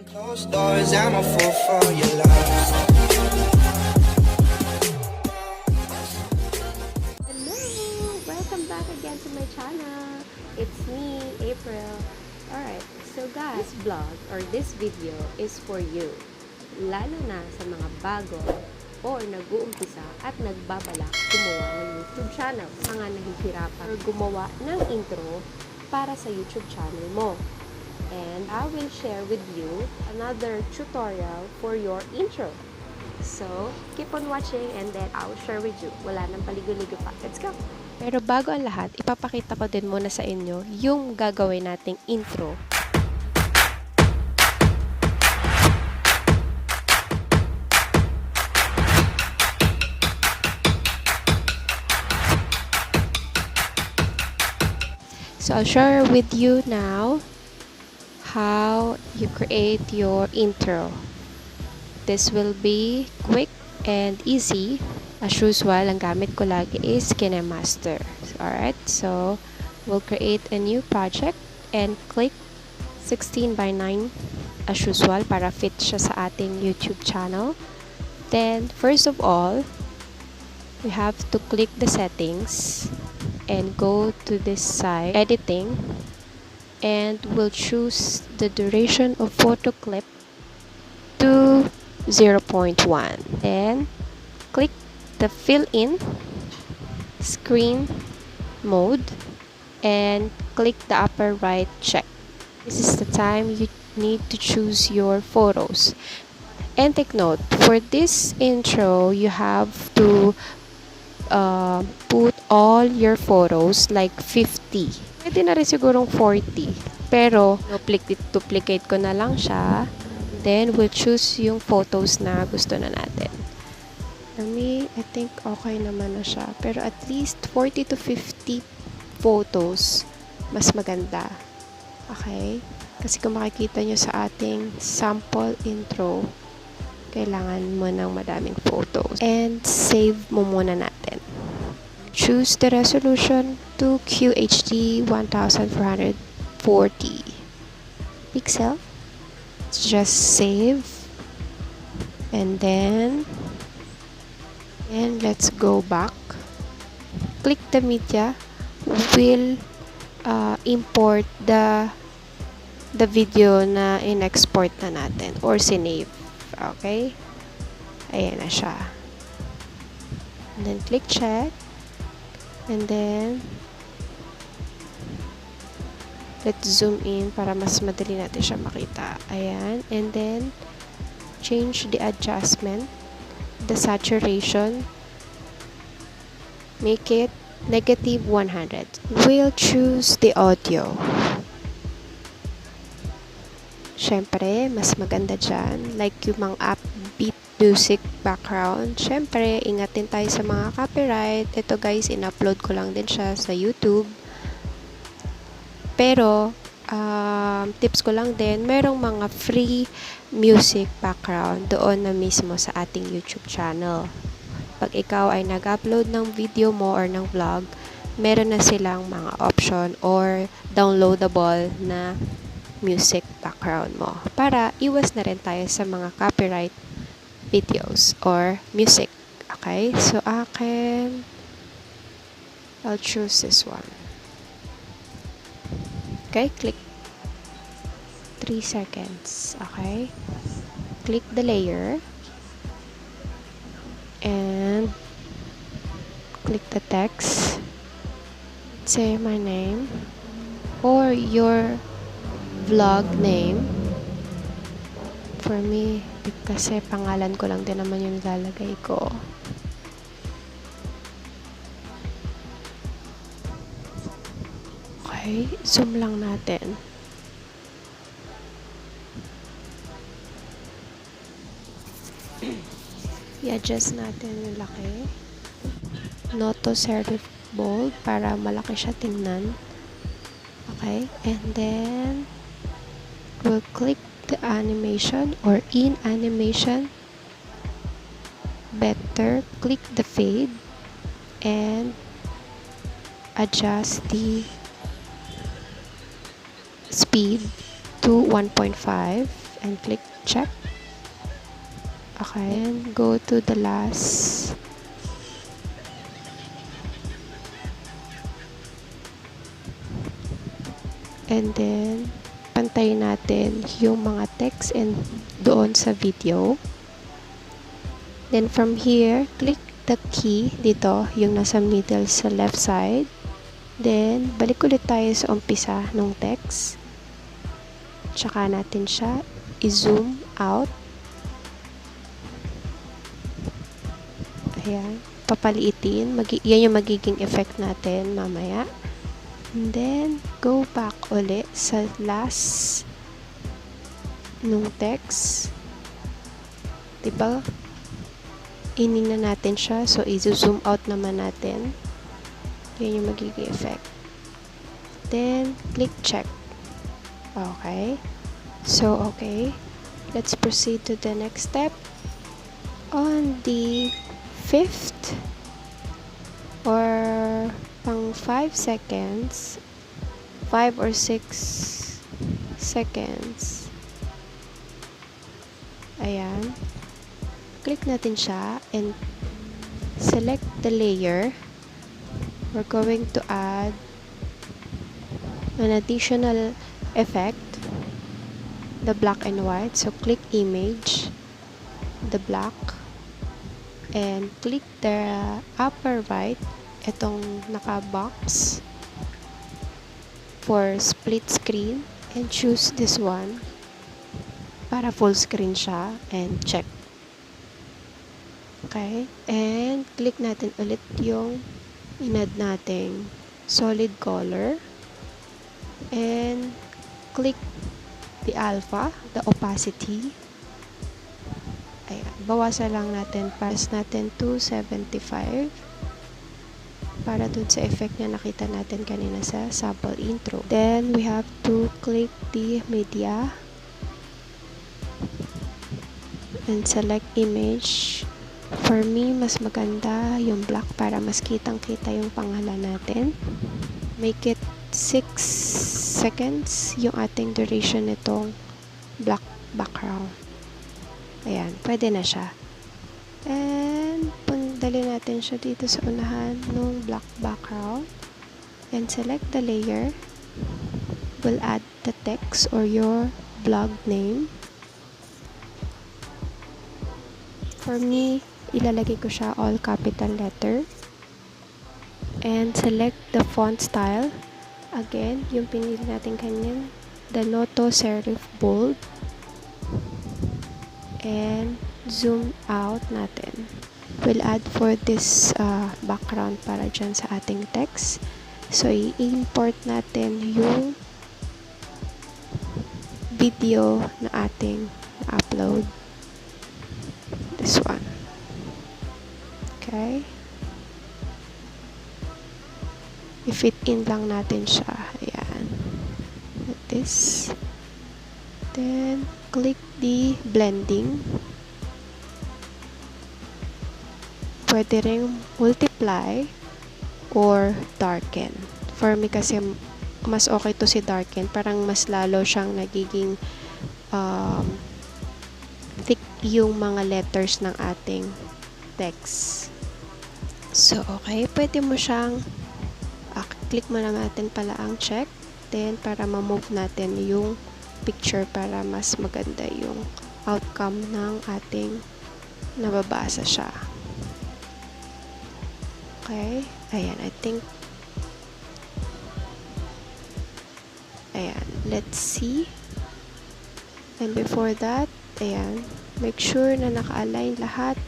Closed doors, I'm a fool for your love. Hello! Welcome back again to my channel. It's me, April. Alright, so guys, this vlog or this video is for you. Lalo na sa mga bago or nag-uumpisa at nagbabalak gumawa ng YouTube channel. Mga nahihirapan or gumawa ng intro para sa YouTube channel mo. And I will share with you another tutorial for your intro. So, keep on watching and then I'll share with you. Wala nang paligo-ligo pa. Let's go! Pero bago ang lahat, ipapakita ko din muna sa inyo yung gagawin nating intro. So, I'll share with you now how you create your intro. This will be quick and easy. As usual, ang gamit ko lagi is Kinemaster. Alright, so we'll create a new project and click 16:9 as usual para fit siya sa ating YouTube channel. Then, first of all, we have to click the settings and go to this side, editing, and we'll choose the duration of photo clip to 0.1. Then click the fill in screen mode and click the upper right check. This is the time you need to choose your photos. And take note, for this intro you have to put all your photos like 50. Pwede na rin sigurong 40. Pero, duplicate ko na lang siya. Then, we'll choose yung photos na gusto na natin. For me, I think okay naman na siya. Pero at least 40 to 50 photos, mas maganda. Okay? Kasi kung makikita nyo sa ating sample intro, kailangan mo ng madaming photos. And save mo muna natin. Choose the resolution to QHD 1440 pixel. Just save. And then let's go back. Click the media. We'll import the video na in-export na natin or sinave. Okay? Ayan na siya. And then click check. And then let's zoom in para mas madali natin siya makita. Ayan. And then change the adjustment, the saturation. Make it -100. We'll choose the audio. Syempre, mas maganda dyan. Like yung mga upbeat music background. Syempre, ingat din tayo sa mga copyright. Ito guys, in-upload ko lang din siya sa YouTube. Pero, tips ko lang din, merong mga free music background doon na mismo sa ating YouTube channel. Pag ikaw ay nag-upload ng video mo or ng vlog, meron na silang mga option or downloadable na music background mo. Para iwas na rin tayo sa mga copyright videos or music. Okay? So, I'll choose this one. Okay? Click 3 seconds. Okay? Click the layer. And click the text. Say my name or your vlog name. For me, kasi pangalan ko lang din naman yung lalagay ko. Okay, zoom lang natin. I-adjust natin yung laki. Not to serif bold para malaki siya tingnan. Okay, and then we'll click the animation or in animation. Better click the fade and adjust the speed to 1.5 and click check. Okay, and go to the last. And then, pantayin natin yung mga text and doon sa video. Then from here, click the key dito, yung nasa middle sa left side. Then, balik ulit tayo sa umpisa ng text. Tsaka natin siya i-zoom out. Ayan, papaliitin. Yan yung magiging effect natin mamaya. And then, go back ulit sa last nung text. Diba? Inin na natin siya. So, i-zoom out naman natin. Yan yung magiging effect. Then, click check. Okay. So, okay. Let's proceed to the next step. On the 5th or pang 5 seconds, 5 or 6 seconds. Ayan. Click natin siya and select the layer. We're going to add an additional effect, the black and white. So click image, the black, and click the upper right, itong naka-box for split screen, and choose this one para full screen siya and check. Okay, and click natin ulit yung inad nating solid color and click the alpha, the opacity. Ayan, bawasan lang natin, pass natin to 75 para dun sa effect na nakita natin kanina sa sample intro. Then, we have to click the media and select image. For me, mas maganda yung black para mas kitang-kita yung pangalan natin. Make it 6 seconds yung ating duration nitong black background. Ayan, pwede na siya. And, pagdali natin siya dito sa unahan ng black background. And select the layer. We'll add the text or your blog name. For me, ilalagay ko siya all capital letter. And select the font style. Again, yung pinili natin kanyan, the Noto Serif Bold. And zoom out natin. We'll add for this background para dyan sa ating text. So, i-import natin yung video na ating upload. This one. Okay. I-fit in lang natin siya. Ayan. Like this. Then, click the blending. Pwede rin multiply or darken. For me kasi, mas okay to si darken. Parang mas lalo siyang nagiging thick yung mga letters ng ating text. So, okay. Pwede mo siyang click mo lang natin pala ang check. Then, para ma-move natin yung picture para mas maganda yung outcome ng ating nababasa siya. Okay. Ayan, I think. Ayan, let's see. And before that, ayan, make sure na naka-align lahat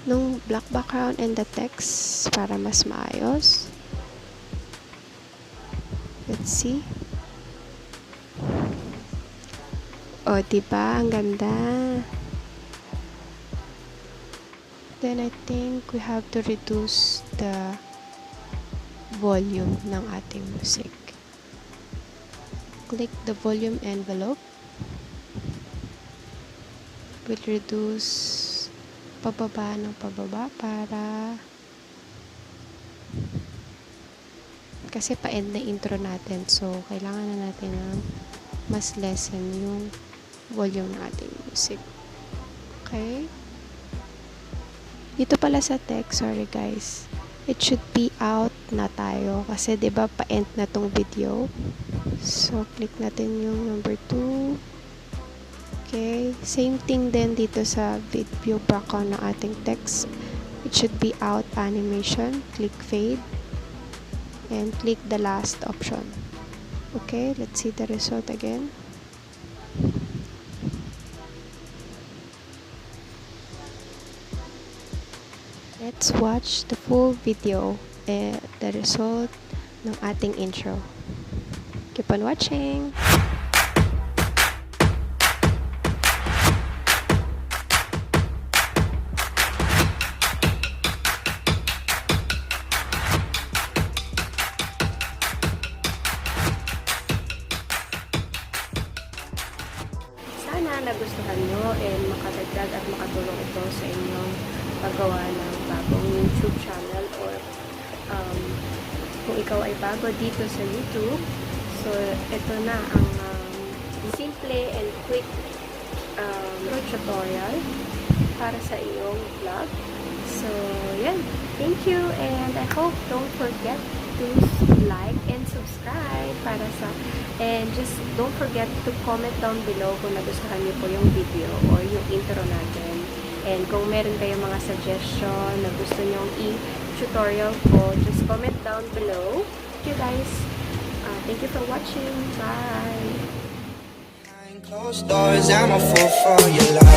ng black background and the text para mas maayos. Let's see. O, diba? Ang ganda. Then, I think we have to reduce the volume ng ating music. Click the volume envelope. We'll reduce pababa ng pababa para kasi pa-end na intro natin. So, kailangan na natin ng mas lessen yung volume ng ating music. Okay? Dito pala sa text, sorry guys. It should be out na tayo kasi 'di ba pa-end na tong video. So click natin yung number 2. Okay, same thing din dito sa video background ng ating text. It should be out animation. Click fade and click the last option. Okay, let's see the result again. Let's watch the full video, the result ng ating intro. Keep on watching! Sana nagustuhan nyo and makadagdag at makatulong ito sa inyong paggawa ng bagong YouTube channel or kung ikaw ay bago dito sa YouTube. So, ito na ang simple and quick tutorial para sa iyong vlog. So, yan. Thank you and I hope don't forget to like and subscribe and just don't forget to comment down below kung nagustuhan niyo po yung video or yung intro natin. And kung meron kayong mga suggestion na gusto nyong i-tutorial ko, just comment down below. Thank you guys. Thank you for watching. Bye. Behind closed doors, I'm a fool for your love.